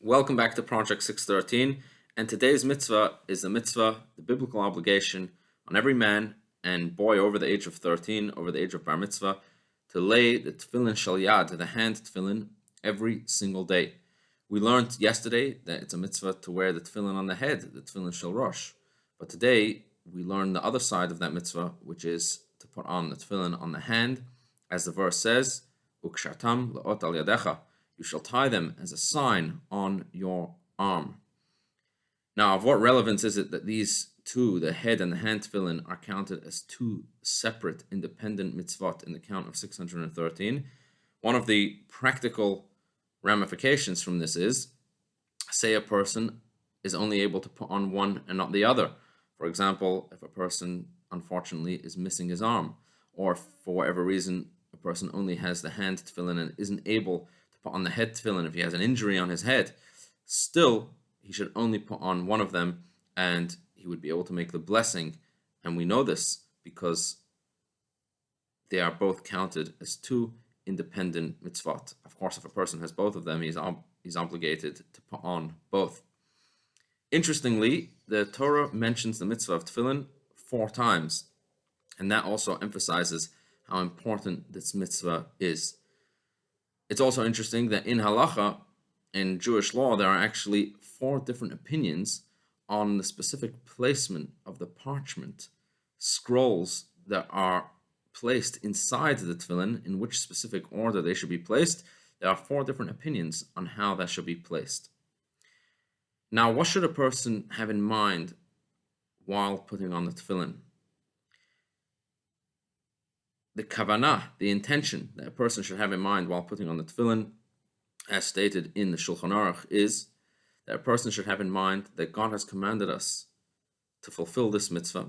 Welcome back to Project 613, and today's mitzvah is the mitzvah, the biblical obligation on every man and boy over the age of 13, over the age of bar mitzvah, to lay the tefillin shel yad, the hand tefillin, every single day. We learned yesterday that it's a mitzvah to wear the tefillin on the head, the tefillin shel rosh, but today we learn the other side of that mitzvah, which is to put on the tefillin on the hand, as the verse says, ukshartam le'ot al yadecha. You shall tie them as a sign on your arm. Now, of what relevance is it that these two, the head and the hand tefillin, are counted as two separate independent mitzvot in the count of 613? One of the practical ramifications from this is, say a person is only able to put on one and not the other. For example, if a person unfortunately is missing his arm, or for whatever reason a person only has the hand tefillin and isn't able put on the head tefillin if he has an injury on his head, still he should only put on one of them and he would be able to make the blessing. And we know this because they are both counted as two independent mitzvot. Of course, if a person has both of them, he's obligated to put on both. Interestingly, the Torah mentions the mitzvah of tefillin 4 times, and that also emphasizes how important this mitzvah is. It's also interesting that in halacha, in Jewish law, there are actually 4 different opinions on the specific placement of the parchment scrolls that are placed inside the tefillin, in which specific order they should be placed. There are 4 different opinions on how that should be placed. Now, what should a person have in mind while putting on the tefillin? The kavanah, the intention that a person should have in mind while putting on the tefillin, as stated in the Shulchan Aruch, is that a person should have in mind that God has commanded us to fulfill this mitzvah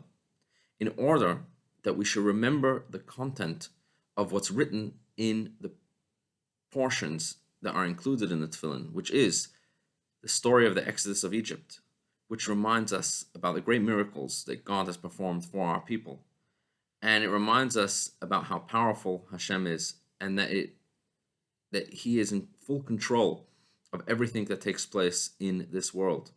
in order that we should remember the content of what's written in the portions that are included in the tefillin, which is the story of the Exodus of Egypt, which reminds us about the great miracles that God has performed for our people. And it reminds us about how powerful Hashem is, and that He is in full control of everything that takes place in this world.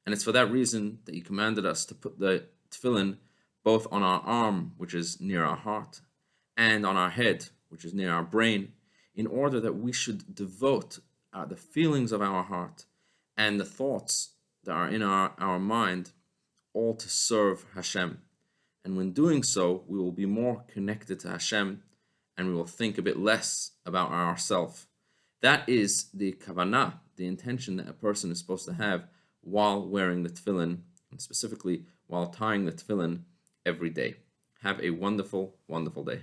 And it's for that reason that He commanded us to put the tefillin both on our arm, which is near our heart, and on our head, which is near our brain, in order that we should devote the feelings of our heart and the thoughts that are in our mind all to serve Hashem. And when doing so, we will be more connected to Hashem, and we will think a bit less about ourselves. That is the kavanah, the intention that a person is supposed to have while wearing the tefillin, and specifically while tying the tefillin every day. Have a wonderful, wonderful day.